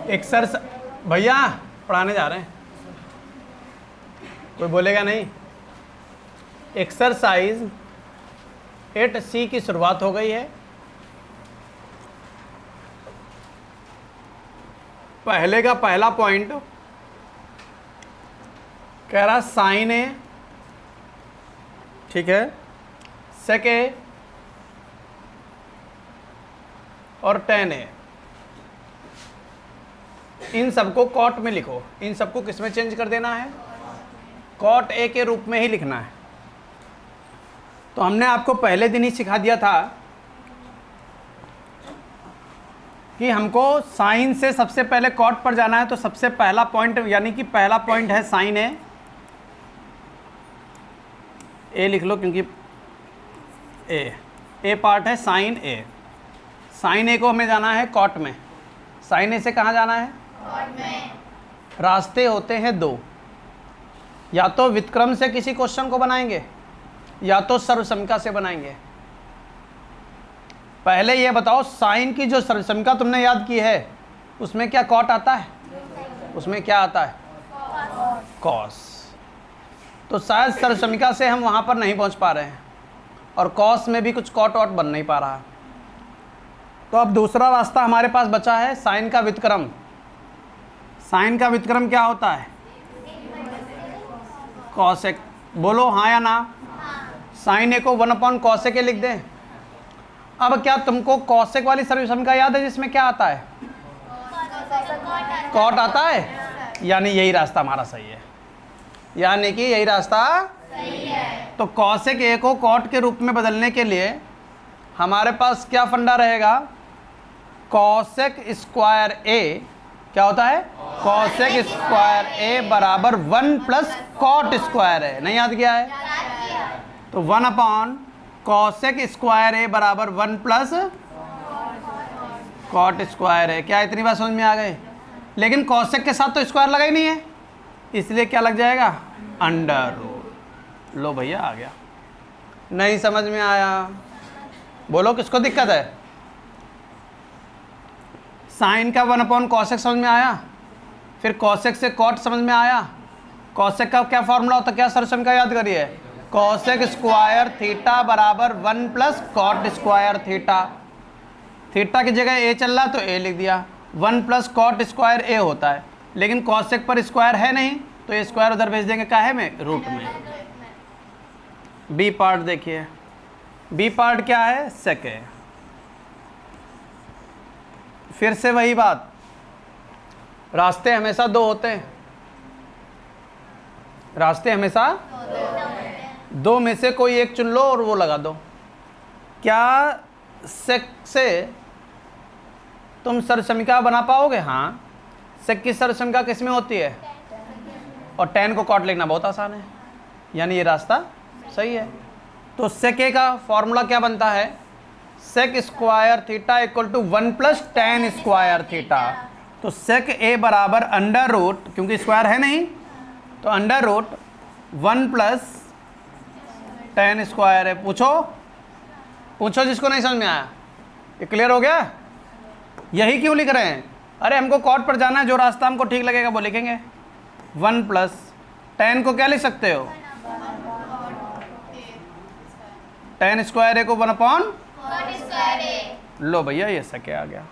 Exercise भैया पढ़ाने जा रहे हैं, कोई बोलेगा नहीं। एक्सरसाइज 8C की शुरुआत हो गई है। पहले का पहला पॉइंट कह रहा साइन ए, ठीक है, सेक ए और टेन ए, इन सबको कॉट में लिखो। इन सबको किस में चेंज कर देना है? कॉट ए के रूप में ही लिखना है। तो हमने आपको पहले दिन ही सिखा दिया था कि हमको साइन से सबसे पहले कॉट पर जाना है। तो सबसे पहला पॉइंट, यानी कि पहला पॉइंट है साइन ए लिख लो, क्योंकि ए पार्ट है साइन ए। साइन ए को हमें जाना है कॉट में। साइन ए से कहाँ जाना है? कॉट में। रास्ते होते हैं दो, या तो व्युत्क्रम से किसी क्वेश्चन को बनाएंगे या तो सर्वसमिका से बनाएंगे। पहले ये बताओ, साइन की जो सर्वसमिका तुमने याद की है उसमें क्या कॉट आता है? उसमें क्या आता है? कॉस। तो शायद सर्वसमिका से हम वहाँ पर नहीं पहुँच पा रहे हैं, और कॉस में भी कुछ कॉट वॉट बन नहीं पा रहा। तो अब दूसरा रास्ता हमारे पास बचा है साइन का व्युत्क्रम। साइन का व्युत्क्रम क्या होता है? कॉसेक। बोलो हाँ या ना? साइन ए को 1/cosec लिख दें। अब क्या तुमको कॉसेक वाली सर्वसमिका याद है जिसमें क्या आता है? कॉट आता है। यानी यही रास्ता हमारा सही है, यानी कि यही रास्ता सही है। तो कॉसेक ए को कॉट के रूप में बदलने के लिए हमारे पास क्या फंडा रहेगा? कॉसेक स्क्वायर ए क्या होता है? कॉसेक स्क्वायर ए बराबर 1 + कॉट स्क्वायर है। नहीं याद किया है? तो 1/cosec स्क्वायर ए बराबर 1 + कॉट स्क्वायर है। क्या इतनी बात समझ में आ गई? लेकिन कॉसेक के साथ तो स्क्वायर लगा ही नहीं है, इसलिए क्या लग जाएगा? Under root. लो भैया आ गया। नहीं समझ में आया? बोलो किसको दिक्कत है? साइन का 1/cosec समझ में आया, फिर कॉसेक से कॉट समझ में आया। कॉसेक का क्या फॉर्मूला होता है? क्या सर्वसमिका याद करिए? कॉसेक स्क्वायर थीटा बराबर 1 + कॉट स्क्वायर थीटा। थीटा की जगह ए चल रहा तो ए लिख दिया। 1 + कॉट स्क्वायर ए होता है, लेकिन कॉसेक पर स्क्वायर है नहीं, तो ये स्क्वायर उधर भेज देंगे काहे में? रूट में। बी पार्ट देखिए, बी पार्ट क्या है? सेक ए। फिर से वही बात, रास्ते हमेशा दो होते हैं। रास्ते हमेशा दो में से कोई एक चुन लो और वो लगा दो। क्या सेक से तुम सर्वसमिका बना पाओगे? हाँ। सेक की सर्वसमिका किस में होती है? और tan को कॉट लिखना बहुत आसान है, यानी ये रास्ता सही है। तो सेक ए का फॉर्मूला क्या बनता है? Sec square theta equal to 1 + tan square theta. तो सेक ए बराबर अंडर रूट, क्योंकि स्क्वायर है नहीं, तो अंडर रूट 1 + tan स्क्वायर है। पूछो जिसको नहीं समझ में आया। ये क्लियर हो गया? यही क्यों लिख रहे हैं? अरे हमको कॉट पर जाना है, जो रास्ता हमको ठीक लगेगा वो लिखेंगे। 1 + tan को क्या लिख सकते हो? tan स्क्वायर ए को 1/, लो भैया ये सके आ गया।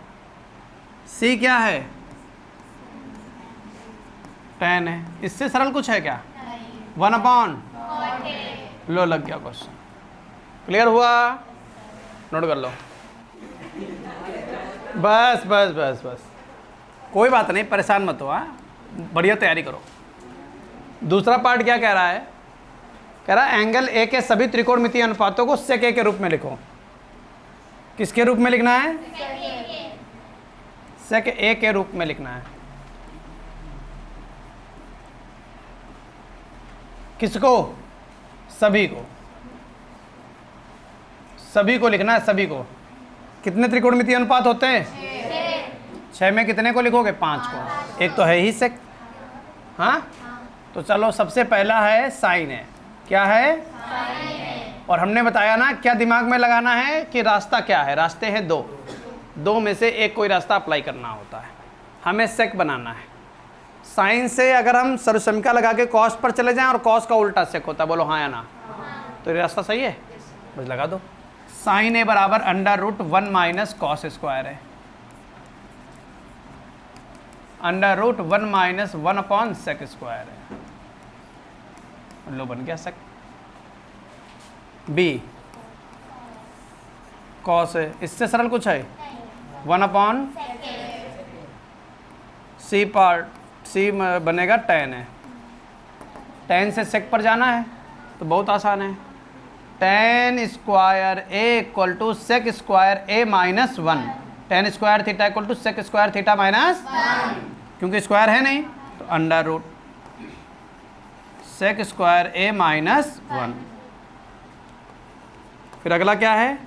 सी क्या है? tan है। इससे सरल कुछ है क्या? 1/, लो लग गया क्वेश्चन। क्लियर हुआ? नोट कर लो। बस बस बस बस, कोई बात नहीं, परेशान मत हो। हाँ, बढ़िया तैयारी करो। दूसरा पार्ट क्या कह रहा है? कह रहा है एंगल ए के सभी त्रिकोणमितीय अनुपातों को सेक ए के रूप में लिखो। किसके रूप में लिखना है? सेक ए के रूप में लिखना है। किसको? सभी को। सभी को लिखना है, सभी को। कितने त्रिकोणमितीय अनुपात होते हैं? 6 में कितने को लिखोगे? 5 को। एक तो है ही सेक। हाँ, तो चलो सबसे पहला है साइन है। क्या है? साइन है। और हमने बताया ना क्या दिमाग में लगाना है कि रास्ता क्या है? रास्ते हैं दो में से एक कोई रास्ता अप्लाई करना होता है। हमें सेक बनाना है। साइन से अगर हम सर्वसमीका लगा के कॉस पर चले जाएं और कॉस का उल्टा सेक होता है, बोलो हाँ या ना? तो ये रास्ता सही है, बस लगा दो। साइन ए बराबर √1 माइनस कॉस स्क्वायर है, √1 माइनस 1 अपॉन सेक स्क्वायर है। लो बन गया सेक। बी कॉस है, इससे सरल कुछ है? 1 अपॉन सी पार्ट, सी बनेगा tan है। tan से सेक पर जाना है तो बहुत आसान है, tan square a equal to sec square a minus 1। tan square theta equal to sec square theta minus 1, क्योंकि स्क्वायर है नहीं तो √ सेक स्क्वायर a माइनस 1। फिर अगला क्या है?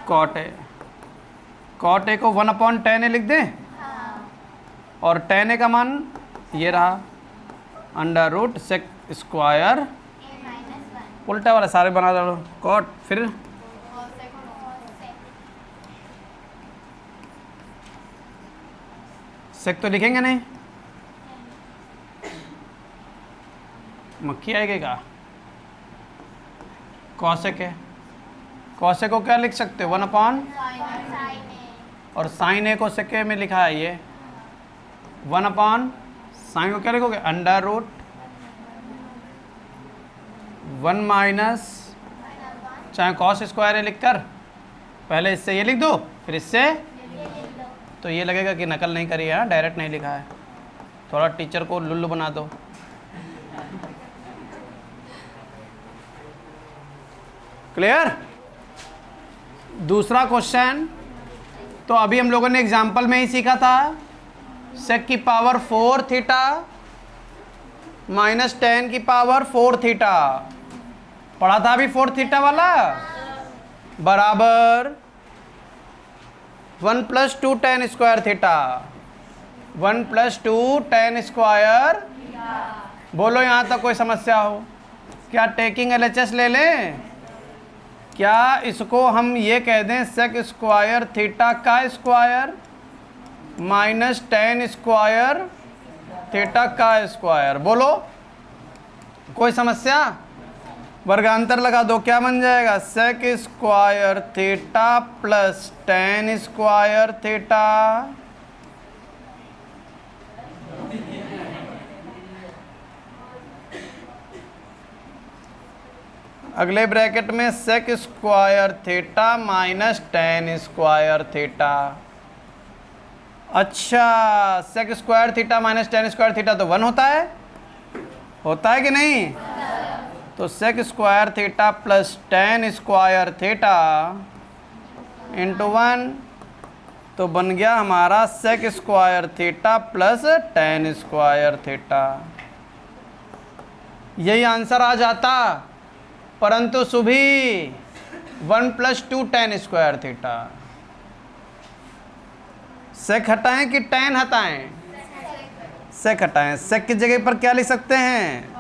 Cot A. कॉट ए को 1 अपॉन tan ए लिख दें, और tan ए का मान ये रहा √ सेक स्क्वायर, उल्टा वाला सारे बना दो कॉट, फिर सेक तो लिखेंगे नहीं, मक्खी आएगी क्या? कॉसेक है, कॉसेक को क्या लिख सकते हो? 1 अपॉन, और साइन ए को सेक में लिखा है ये 1 अपॉन, साइन को क्या लिखोगे? √1 माइनस, चाहे कॉस स्क्वायर है लिख कर, पहले इससे ये लिख दो फिर इससे, तो ये लगेगा कि नकल नहीं करी है, डायरेक्ट नहीं लिखा है। थोड़ा टीचर को लुल्लू बना दो। क्लियर? दूसरा क्वेश्चन तो अभी हम लोगों ने एग्जाम्पल में ही सीखा था, सेक की पावर 4 थीटा माइनस tan की पावर 4 थीटा, पढ़ा था अभी 4 थीटा वाला, बराबर 1 + 2 tan square theta, 1 + 2 tan square. बोलो यहाँ तक कोई समस्या हो? क्या टेकिंग LHS ले लें? क्या इसको हम ये कह दें सेक स्क्वायर थीटा का square minus tan square theta का स्क्वायर? बोलो कोई समस्या? वर्गांतर लगा दो, क्या बन जाएगा? Sec square theta plus tan square theta. अगले ब्रैकेट में sec square theta minus tan square theta. अच्छा, sec square theta minus tan square theta तो 1 होता है, होता है कि नहीं? तो sec square theta plus tan square theta into 1, तो बन गया हमारा sec square theta plus tan square theta. यही आंसर आ जाता, परंतु सुभी 1 + 2 tan स्क्वायर थीटा। सेक हटाएं कि tan हटाएं? सेक हटाएं। सेक की जगह पर क्या लिख सकते हैं?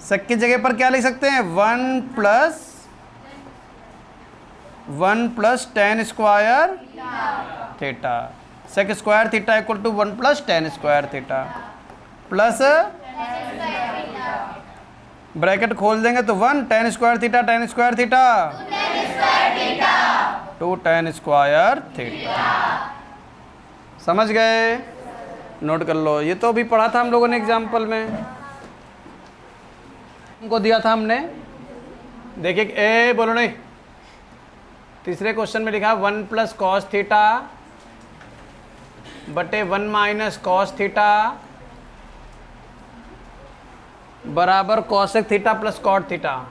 सेक की जगह पर क्या लिख सकते हैं? 1 + tan square theta. Sec square theta equal to 1 + tan square theta plus bracket खोल देंगे तो 1 tan square theta 2 tan square theta. समझ गए? नोट कर लो, ये तो अभी पढ़ा था हम लोगों ने एग्जाम्पल में, उनको दिया था हमने। देखिए ए बोलो नहीं, तीसरे क्वेश्चन में लिखा 1 + cos थीटा बटे 1 - cos थीटा बराबर cosec theta plus cot theta.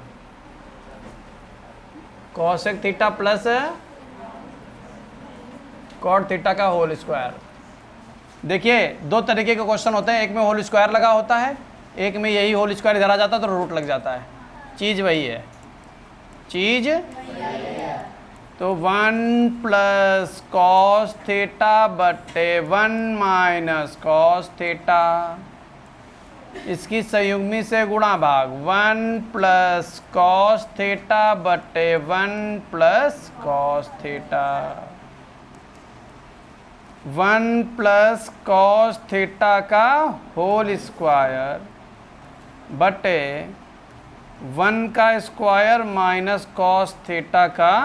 cosec theta plus cot theta का होल स्क्वायर। देखिए दो तरीके के क्वेश्चन होते हैं, एक में होल स्क्वायर लगा होता है, एक में यही होल स्क्वायर इधर आ जाता है तो रूट लग जाता है। चीज़ वही है, चीज़ तो 1 + cos थीटा बटे 1 - cos थीटा, इसकी संयुग्मी से गुणा भाग 1 + cos थीटा बटे 1 + cos theta. 1 plus cos theta का होल स्क्वायर बटे 1 का स्क्वायर माइनस कॉस थीटा का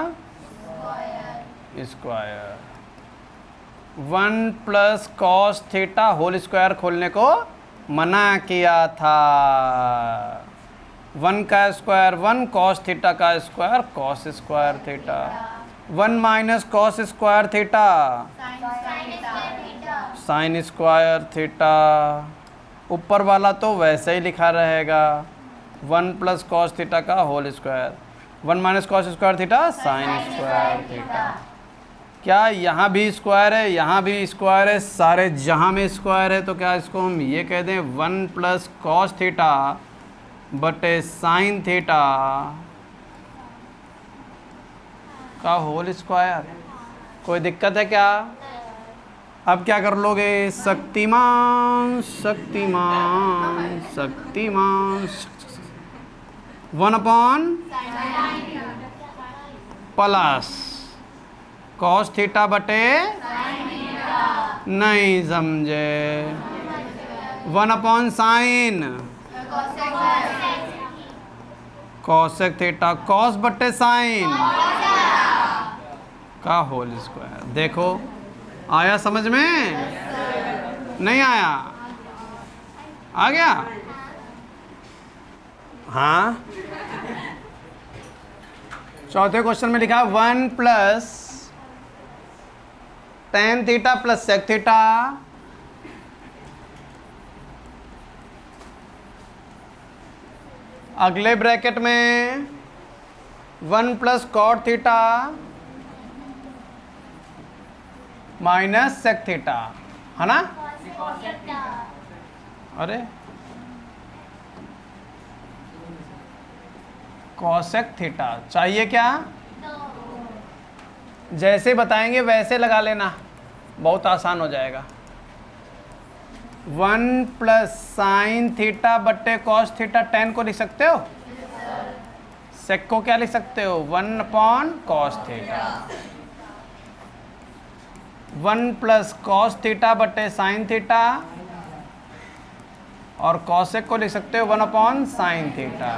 square. 1 plus cos theta whole square खोलने को मना किया था। 1 का स्क्वायर 1, कॉस थीटा का square cos square theta. 1 minus cos square theta sine square theta. ऊपर वाला तो वैसे ही लिखा रहेगा, 1 प्लस कॉस थीटा का whole square, 1 minus cos square theta sine square theta. क्या यहाँ भी स्क्वायर है, यहाँ भी स्क्वायर है, सारे जहाँ में स्क्वायर है, तो क्या इसको हम ये कह दें 1 प्लस कॉस थीटा बटे साइन थीटा का होल स्क्वायर। कोई दिक्कत है क्या? अब क्या कर लोगे? Shaktimaan Shaktimaan Shaktimaan 1 upon plus cos theta बटे नहीं समझे 1 upon sine cosec theta cos बटे साइन का होल स्क्वायर। देखो आया समझ में? नहीं आया? आ गया? हाँ। चौथे क्वेश्चन में लिखा 1 plus tan theta plus sec theta अगले ब्रैकेट में 1 plus cot theta minus sec theta, है ना? अरे कॉसेक थीटा चाहिए क्या? जैसे बताएंगे वैसे लगा लेना, बहुत आसान हो जाएगा। 1 प्लस साइन थीटा बट्टे कॉस थीटा टेन को लिख सकते हो। सेक को क्या लिख सकते हो? 1 upon cos theta. 1 plus cos theta बट्टे साइन थीटा और कॉसेक को लिख सकते हो 1 अपॉन साइन थीटा।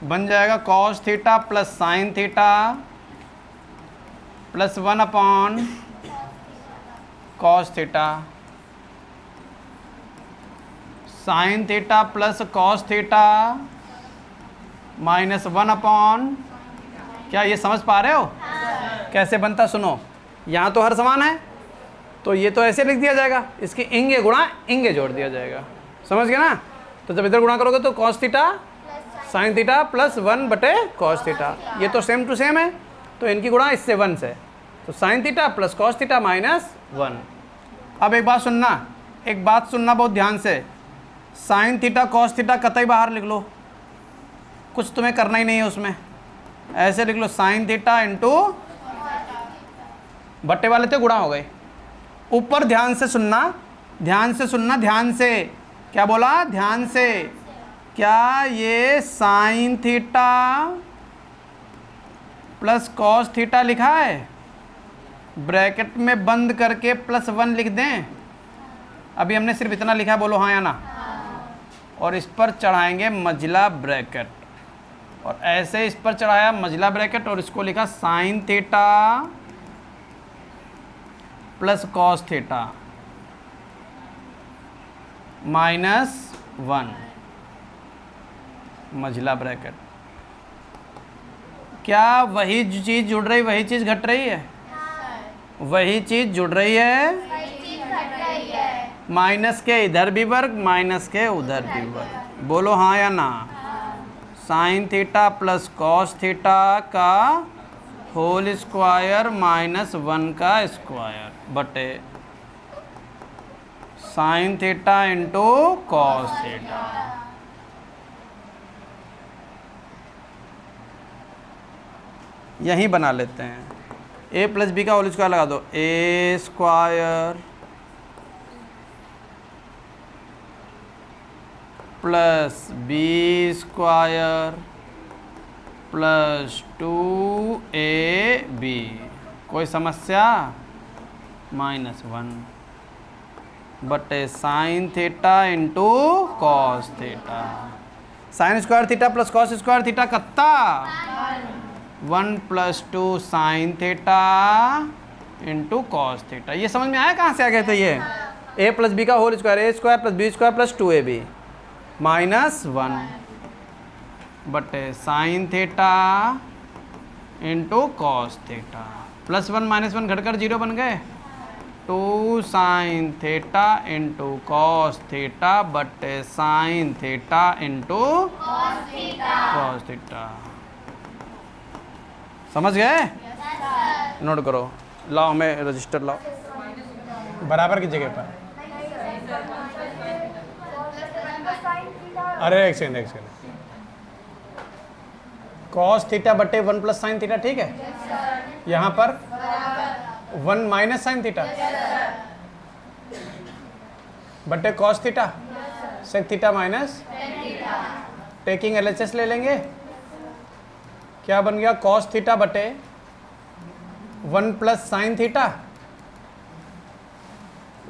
बन जाएगा cos theta plus sine theta plus 1 upon cos theta, sine theta plus cos theta minus 1 upon. क्या ये समझ पा रहे हो? कैसे बनता सुनो। यहाँ तो हर समान है, तो ये तो ऐसे लिख दिया जाएगा, इसके इंगे गुणा इंगे जोड़ दिया जाएगा। समझ गए ना? तो जब इधर गुणा करोगे तो cos theta sine theta plus 1 बटे कॉस थीटा, ये तो सेम टू सेम है, तो इनकी गुणा इससे 1 से, तो sign theta plus cos theta minus 1। अब एक बात सुनना, एक बात सुनना बहुत ध्यान से। साइन थीटा कॉस थीटा कतई बाहर लिख लो, कुछ तुम्हें करना ही नहीं है उसमें। ऐसे लिख लो साइन थीटा इंटू बट्टे वाले थे गुणा हो गए। ऊपर ध्यान से सुनना, ध्यान से सुनना, ध्यान से। क्या बोला? ध्यान से। क्या ये sign theta plus cos theta लिखा है? ब्रैकेट में बंद करके प्लस 1 लिख दें। अभी हमने सिर्फ इतना लिखा है, बोलो हाँ या ना। और इस पर चढ़ाएंगे मझला ब्रैकेट, और ऐसे इस पर चढ़ाया मझला ब्रैकेट और इसको लिखा sine theta plus cos theta minus 1 मझला ब्रैकेट। क्या वही चीज़ जुड़ रही, वही चीज़ घट रही है? वही चीज़ जुड़ रही है, माइनस के इधर भी वर्ग माइनस के उधर भी वर्ग। बोलो हाँ या ना। Sine theta plus cos theta का होल स्क्वायर माइनस 1 का स्क्वायर बटे sine theta into cos theta. यहीं बना लेते हैं। ए प्लस बी का होल स्क्वायर लगा दो, A square plus B square plus 2ab, कोई समस्या, -1 बटे sine theta into cos theta. Sine square theta plus cos square theta कितना, 1 + 2 sine theta into cos theta. ये समझ में आया कहाँ से आ गए थे ये, a + b का whole square, a² + b² + 2ab -1 बटे sine theta into cos theta. +1 -1 घटकर 0 बन गए, 2 sine theta into cos theta बटे sine theta into cos theta. समझ गए? नोट करो, लाओ हमें रजिस्टर लाओ बराबर की जगह पर। अरे एक सेकंड, कॉस थीटा बटे 1 + साइन थीटा, ठीक है। यहाँ पर 1 - साइन थीटा बटे cos theta, sec theta minus, taking LHS ले लेंगे, क्या बन गया, कॉस थीटा बटे 1 + साइन थीटा,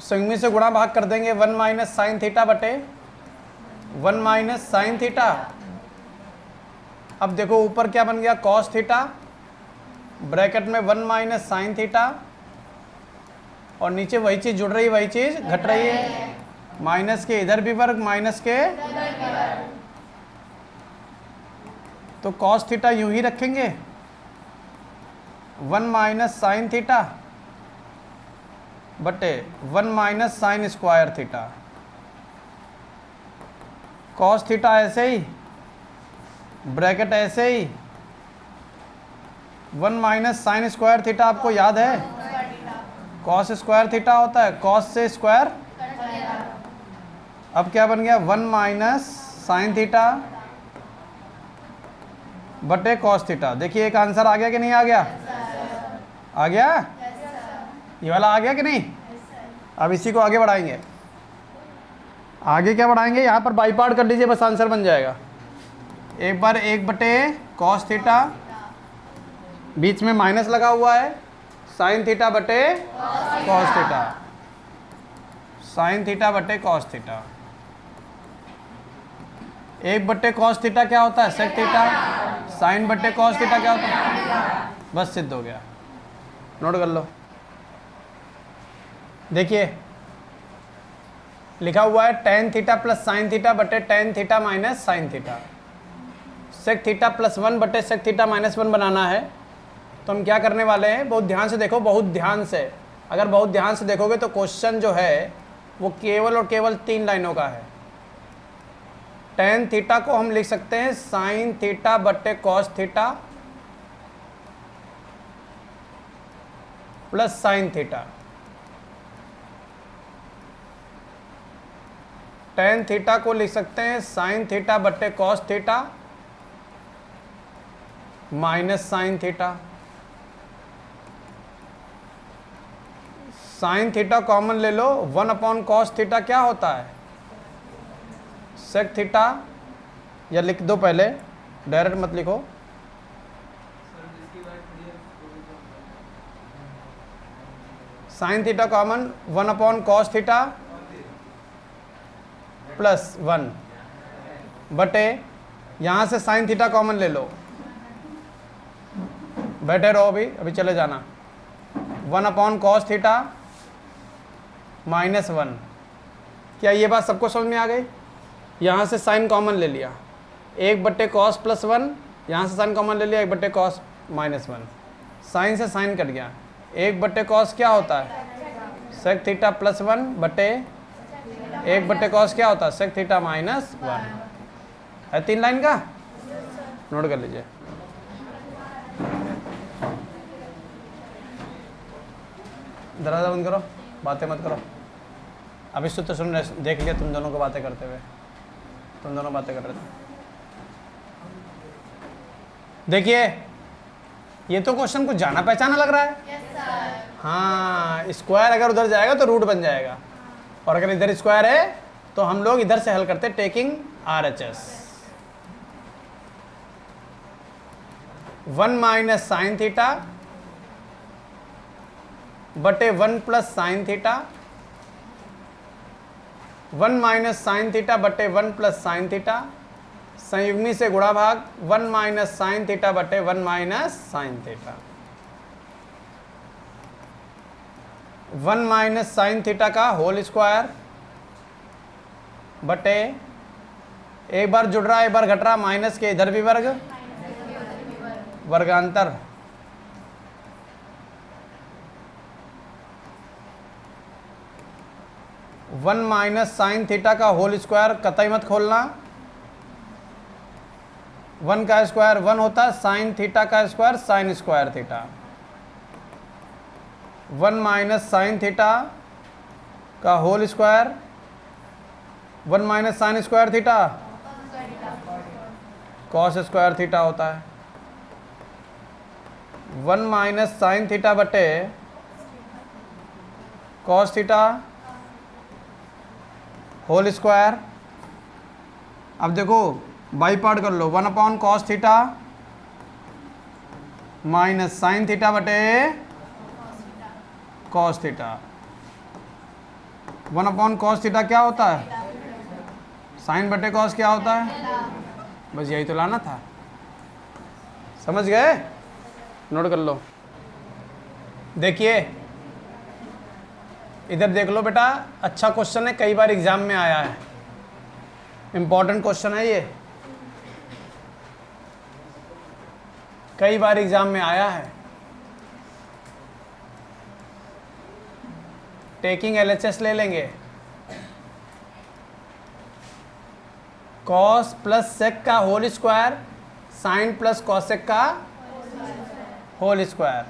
संयुग्मी से गुणा भाग कर देंगे, 1 - साइन थीटा बटे 1 - साइन थीटा। अब देखो ऊपर क्या बन गया, कॉस थीटा ब्रैकेट में 1 - साइन थीटा, और नीचे वही चीज़ जुड़ रही है, वही चीज़ घट रही है, माइनस के इधर भी वर्ग, माइनस के, तो कॉस थीटा यूं ही रखेंगे, 1 - साइन थीटा बटे 1 - sign square theta. Cos theta ऐसे ही, ब्रैकेट ऐसे ही, 1 - साइन स्क्वायर थीटा आपको याद है, कॉस स्क्वायर थीटा होता है, कॉस से स्क्वायर। अब क्या बन गया, 1 - साइन थीटा बटे कॉस थीटा। देखिए एक आंसर आ गया कि नहीं आ गया, आ गया, ये वाला आ गया कि नहीं। अब इसी को आगे बढ़ाएंगे, आगे क्या बढ़ाएंगे, यहाँ पर बाई पार्ट कर लीजिए, बस आंसर बन जाएगा। एक बार 1 बटे कॉस थीटा, बीच में माइनस लगा हुआ है, साइन थीटा बटे कॉस थीटा, साइन थीटा बटे कॉस थीटा। 1 बटे कॉस थीटा क्या होता है, सेक थीटा, साइन बटे कॉस थीटा क्या होता है, बस सिद्ध हो गया। नोट कर लो, देखिए लिखा हुआ है tan theta plus sine theta बटे tan theta minus sine theta. Sec theta +1 बटे सेक थीटा -1 बनाना है, तो हम क्या करने वाले हैं, बहुत ध्यान से देखो, बहुत ध्यान से। अगर बहुत ध्यान से देखोगे तो क्वेश्चन जो है वो केवल और केवल 3 लाइनों का है। tan थीटा को हम लिख सकते हैं साइन थीटा बटे cos theta plus sine theta. tan theta को लिख सकते हैं साइन थीटा बटे cos theta minus sine theta. Sine theta common ले लो, 1/cos थीटा क्या होता है, सेक थीटा, या लिख दो पहले, डायरेक्ट मत लिखो, sine theta common 1/cos theta +1 बटे, यहाँ से साइन थीटा कॉमन ले लो, बैठे रहो अभी चले जाना, 1/cos थीटा -1। क्या ये बात सबको समझ में आ गई? यहाँ से साइन कॉमन ले लिया, 1 बटे कॉस +1, यहाँ से साइन कॉमन ले लिया, 1 बटे कॉस -1, साइन से साइन कट गया, 1 बटे कॉस क्या होता है, सेक थीटा +1 बटे 1 बटे कॉस क्या होता है, सेक थीटा -1 है। 3 लाइन का नोट कर लीजिए। दरवाजा बंद करो, बातें मत करो। अभी सूत्र सुन रहे, देख लिया तुम दोनों को बातें करते हुए, तुम दोनों बातें कर रहे थे। देखिए ये तो क्वेश्चन कुछ जाना पहचाना लग रहा है। हाँ, स्क्वायर अगर उधर जाएगा तो रूट बन जाएगा, और अगर इधर स्क्वायर है तो हम लोग इधर से हल करते taking RHS। 1 minus sine theta बटे 1 plus sine theta, 1 minus sine theta बटे 1 प्लस साइन थीटा, संयुग्मी से गुणा भाग 1 माइनस साइन थीटा बटे 1 minus sine theta. 1 minus sine theta का होल स्क्वायर बटे, एक बार जुड़ रहा एक बार घट रहा, माइनस के इधर भी वर्ग, वर्गांतर, वन माइनस साइन थीटा का होल स्क्वायर, कतई मत खोलना, 1 का स्क्वायर 1 होता है, साइन थीटा का square sine square theta, 1 minus sine theta का whole square, 1 minus sine square theta cos square theta होता है, 1 माइनस साइन थीटा बटे कॉस थीटा होल स्क्वायर। अब देखो बाई पार्ट कर लो, 1 upon cos theta minus sine theta बटे cos theta. 1 upon cos theta क्या होता है? साइन बटे कॉस क्या होता है? बस यही तो लाना था, समझ गए? नोट कर लो। देखिए इधर देख लो बेटा, अच्छा क्वेश्चन है, कई बार एग्जाम में आया है, इंपॉर्टेंट क्वेश्चन है ये, कई बार एग्जाम में आया है। टेकिंग एलएचएस ले लेंगे। कॉस प्लस सेक का whole square, sine plus cosec का होल स्क्वायर।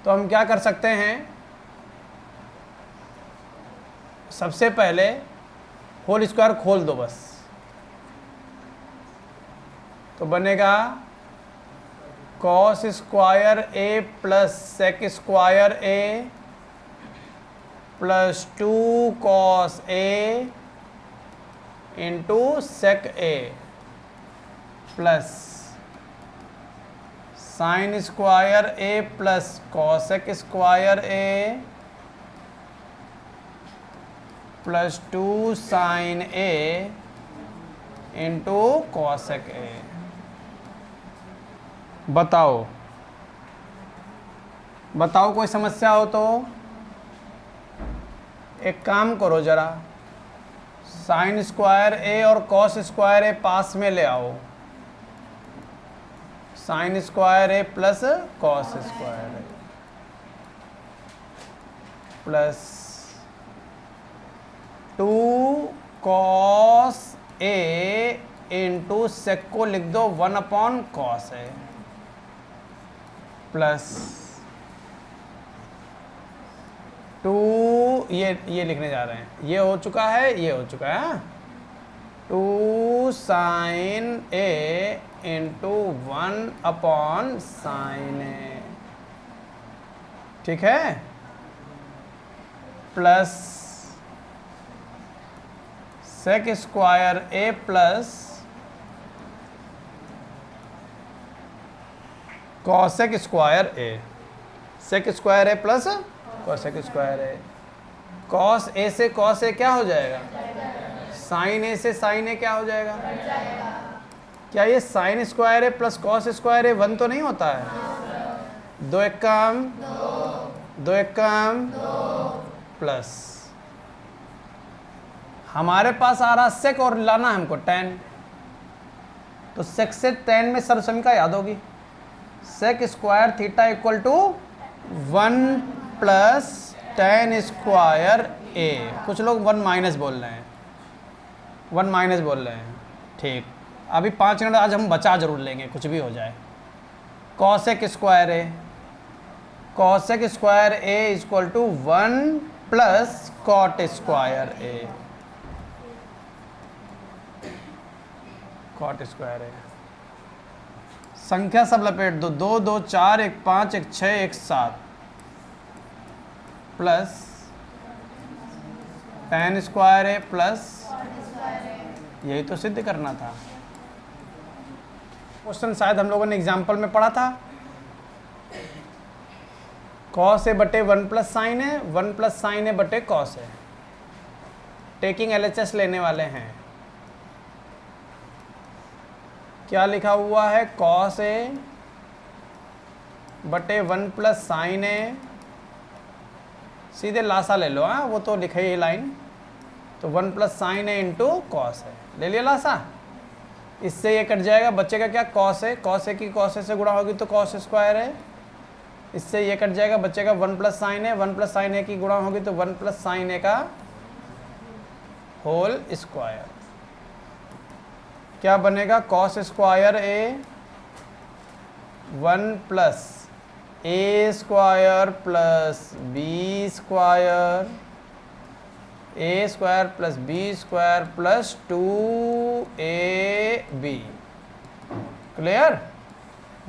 तो हम क्या कर सकते हैं, सबसे पहले होल स्क्वायर खोल दो बस, तो बनेगा cos square A plus sec square A plus 2 cos A into sec A plus sine square A plus cosec square A plus 2 sine A into cosec A. बताओ बताओ कोई समस्या हो तो एक काम करो जरा, साइन स्क्वायर ए और कॉस स्क्वायर ए पास में ले आओ, sign square A plus cos square A plus 2 cos A into सेक को लिख दो 1 अपॉन कॉस ए प्लस 2, ये लिखने जा रहे हैं, ये हो चुका है, ये हो चुका है, 2 sine A into 1 upon sine ए, ठीक है, plus sec square A plus cosec square A, sec square A plus cosec square A, cos A से कॉस ए क्या हो जाएगा? साइन ए से साइन ए क्या हो जाएगा? क्या ये sign square A plus cos square A 1 तो नहीं होता है? 2 एक कम 2 एक कम प्लस, हमारे पास आ रहा सेक और लाना है हमको tan, तो सेक से tan में सर्वसमीका याद होगी, sec square theta equal to 1 plus tan square A, कुछ लोग 1 माइनस बोल रहे हैं, 1 माइनस बोल रहे हैं, ठीक, अभी 5 मिनट आज हम बचा जरूर लेंगे, कुछ भी हो जाए। Cosec square A, cosec square A equal to 1 plus cot square A, cot square A, संख्या सब लपेट दो, 2 2 4 1 5 1 6 1 7 plus tan square A plus, यही तो सिद्ध करना था, क्वेश्चन शायद हम लोगों ने एग्जाम्पल में पढ़ा था। कॉस ए बटे 1 प्लस साइन है, 1 प्लस साइन ए बटे कॉस है। टेकिंग LHS लेने वाले हैं। क्या लिखा हुआ है? कॉस ए बटे 1 प्लस साइन ए, सीधे लासा ले लो। हाँ, वो तो लिखा ही लाइन। तो 1 plus sign A into cos है, ले लिया लासा। इससे ये कट जाएगा, बचेगा क्या? Cos A. कॉस ए की कॉस ए से गुणा होगी तो कॉस स्क्वायर है। इससे ये कट जाएगा, बचेगा 1 प्लस साइन ए। 1 प्लस साइन ए की गुणा होगी तो 1 प्लस साइन ए का होल स्क्वायर। क्या बनेगा? Cos square A 1 plus A square plus B square, A square plus B square plus 2ab। Clear?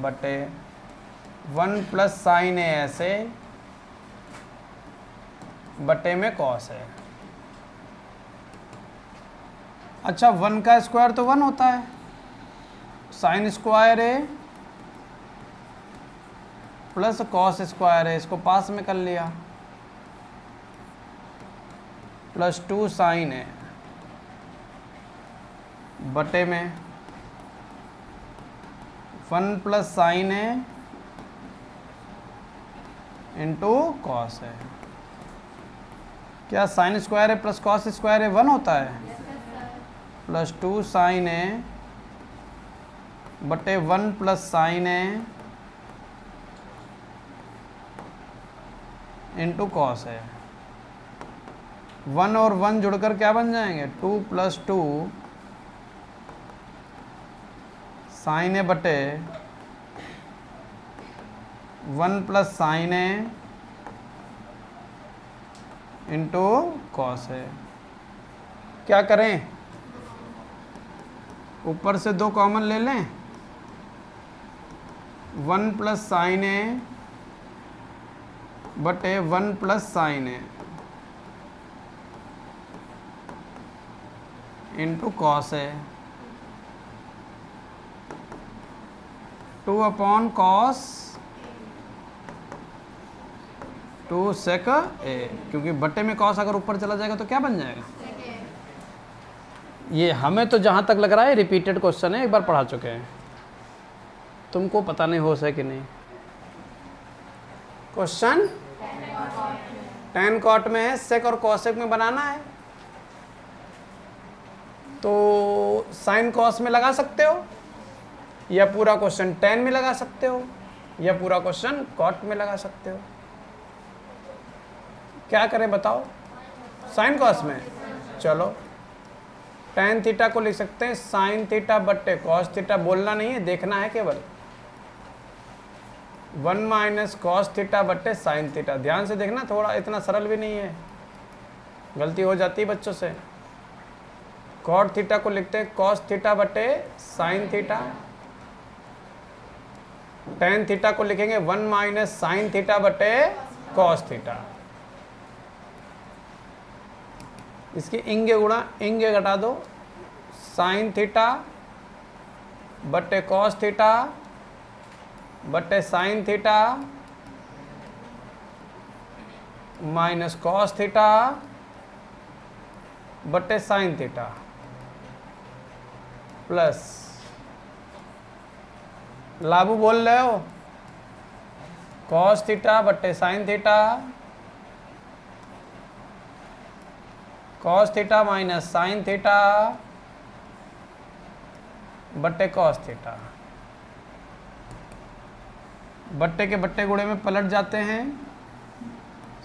बटे 1 प्लस साइन ए ऐसे बटे में कॉस है। अच्छा, 1 का स्क्वायर तो 1 होता है। Sign square A plus cos square है, इसको पास में कर लिया, प्लस 2 साइन है बटे में 1 प्लस साइन है इंटू कॉस है। क्या साइन स्क्वायर है प्लस कॉस स्क्वायर है 1 होता है? प्लस 2 साइन है बटे 1 प्लस साइन है इंटू कॉस है। 1 और 1 जुड़कर क्या बन जाएंगे? 2 प्लस 2 साइन ए बटे 1 plus sign A into cos है। क्या करें? ऊपर से 2 कॉमन ले लें। 1 प्लस साइन ए बटे 1 plus sign A into cos है। 2 अपॉन कॉस 2 सेक ए, क्योंकि बटे में कॉस अगर ऊपर चला जाएगा तो क्या बन जाएगा? ये हमें तो जहाँ तक लग रहा है रिपीटेड क्वेश्चन है, एक बार पढ़ा चुके हैं। तुमको पता नहीं हो सके कि नहीं। क्वेश्चन tan कॉट में है, सेक और कॉसेक में बनाना है। तो साइन कॉस में लगा सकते हो, या पूरा क्वेश्चन tan में लगा सकते हो, या पूरा क्वेश्चन कॉट में लगा सकते हो। क्या करें बताओ? साइन कॉस में। चलो, tan थीटा को लिख सकते हैं साइन थीटा बट्टे कॉस थीटा। बोलना नहीं है, देखना है केवल। 1 माइनस कॉस थीटा बट्टे साइन थीटा। ध्यान से देखना, थोड़ा इतना सरल भी नहीं है, गलती हो जाती है बच्चों से। कॉट थीटा को लिखते हैं कॉस थीटा बट्टे साइन थीटा। tan थीटा को लिखेंगे 1 माइनस साइन थीटा बट्टे कॉस थीटा। इसकी इंगे गुणा इंगे घटा दो, साइन थीटा बट्टे कॉस थीटा बट्टे sine theta minus cos theta बट्टे साइन थीटा प्लस, लाबू बोल रहे हो, कॉस थीटा बट्टे sine theta, cos theta minus sine theta बट्टे कॉस थीटा। बट्टे के बट्टे गुणे में पलट जाते हैं।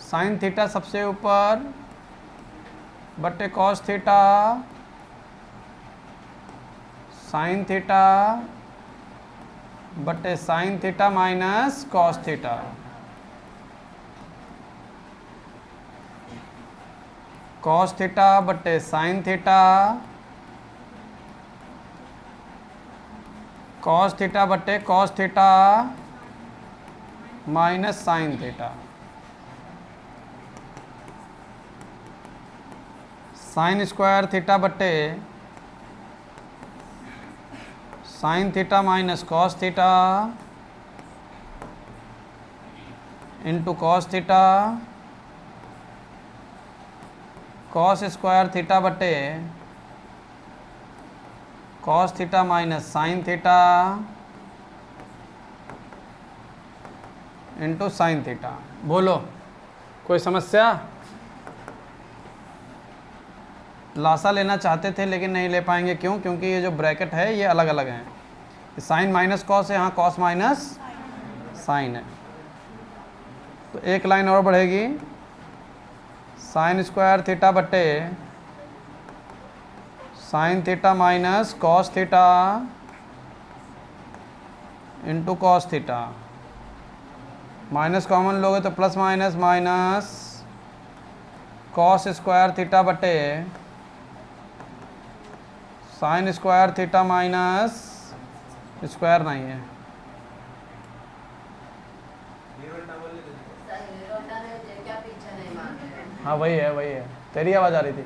साइन थीटा सबसे ऊपर बट्टे कॉस थीटा, साइन थीटा बट्टे sine theta minus cos theta. Cos theta बट्टे साइन थीटा, कॉस थीटा बट्टे cos theta minus sine theta. Sine square theta बट्टे sine theta minus cos theta into cos theta cos square theta बटे cos theta minus sine theta into sine theta. बोलो कोई समस्या? लासा लेना चाहते थे लेकिन नहीं ले पाएंगे, क्यों? क्योंकि ये जो ब्रैकेट है ये अलग अलग हैं। साइन माइनस कॉस है, यहाँ कॉस माइनस साइन है। तो एक लाइन और बढ़ेगी, साइन स्क्वायर थीटा बटे sine theta minus cos theta into cos theta. Minus common लोगे तो plus minus minus cos square theta बटे sine square theta minus square नहीं है, हाँ वही है वही है। तेरी आवाज़ आ रही थी।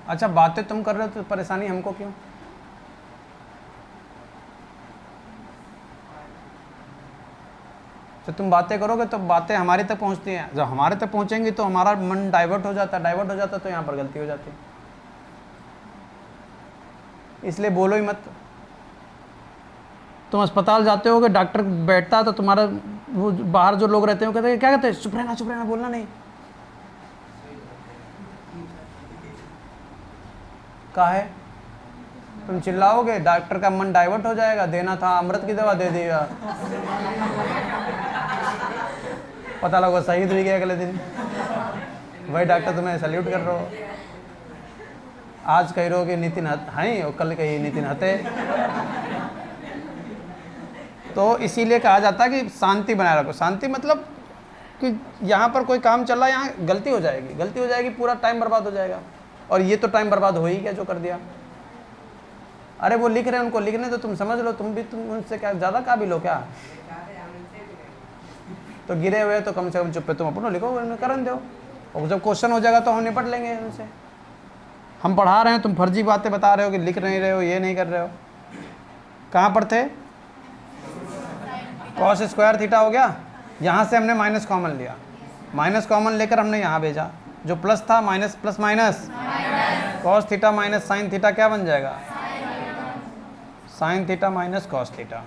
अच्छा बातें तुम कर रहे हो तो परेशानी हमको क्यों? तो तुम बातें करोगे तो बातें हमारे तक पहुंचती हैं, जब हमारे तक पहुंचेंगी तो हमारा मन डाइवर्ट हो जाता है, तो यहाँ पर गलती हो जाती है। इसलिए बोलो ही मत। तुम अस्पताल जाते होगे, डॉक्टर बैठता है तो तुम्हारा वो बाहर जो लोग रहते हैं वो कहते हैं क्या कहते हैं, चुप रहना बोलना नहीं। का है तुम चिल्लाओगे, डॉक्टर का मन डाइवर्ट हो जाएगा, देना था अमृत की दवा दे देगा, पता लगा शहीद भी गया अगले दिन। वही डॉक्टर तुम्हें सल्यूट कर रहे हो, आज कह रहे हो कि नितिन हैं और कल कही नितिन हते। तो इसीलिए कहा जाता है कि शांति बनाए रखो। शांति मतलब कि यहाँ पर कोई काम चल रहा है, यहाँ गलती हो जाएगी, पूरा टाइम बर्बाद हो जाएगा। और ये तो टाइम बर्बाद हो ही गया जो कर दिया। अरे वो लिख रहे हैं, उनको लिखने तो तुम समझ लो, तुम उनसे क्या ज़्यादा काबिल हो क्या? तो गिरे हुए तो कम से कम चुप पे तुम अपना लिखो, करन दो, और जब क्वेश्चन हो जाएगा तो हम निपट लेंगे उनसे। हम पढ़ा रहे हैं, तुम फर्जी बातें बता रहे हो कि लिख नहीं रहे हो, ये नहीं कर रहे हो। कहाँ पर थे? कॉस स्क्वायर थीटा हो गया, यहाँ से हमने माइनस कॉमन लिया, माइनस कॉमन लेकर हमने यहाँ भेजा, जो प्लस था minus plus minus cos theta minus sine theta क्या बन जाएगा? Sign theta minus cos theta,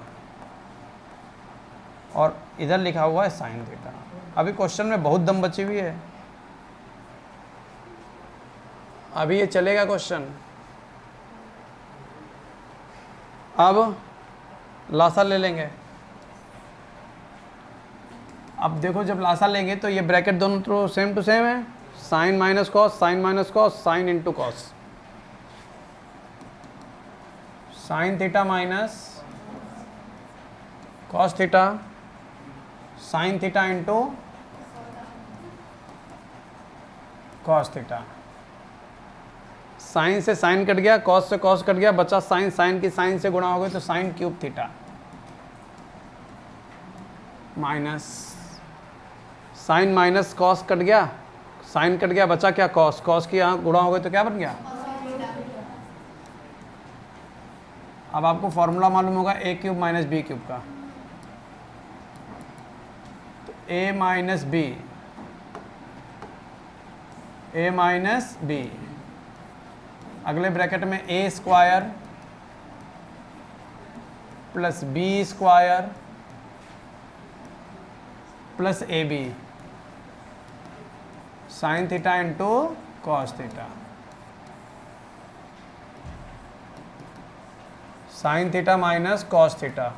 और इधर लिखा हुआ है साइन थीटा। अभी क्वेश्चन में बहुत दम बची हुई है, अभी ये चलेगा क्वेश्चन। अब लासा ले लेंगे। अब देखो जब लासा लेंगे तो ये ब्रैकेट दोनों तो सेम टू सेम है, sine minus cos, sine into cos, sine theta minus cos theta, sine theta into cos theta. Sine से साइन कट गया, कॉस से कॉस कट गया, बचा साइन, साइन की साइन से गुणा हो गई तो sine cube theta minus sine minus cos cut गया, साइन कट गया, बचा क्या? कॉस, कॉस की यहाँ गुणा हो गई तो क्या बन गया? अब आपको फॉर्मूला मालूम होगा A cube minus B cube का, तो ए माइनस बी, अगले ब्रैकेट में A square plus B square plus A B, sine theta into cos theta, sine theta minus cos theta,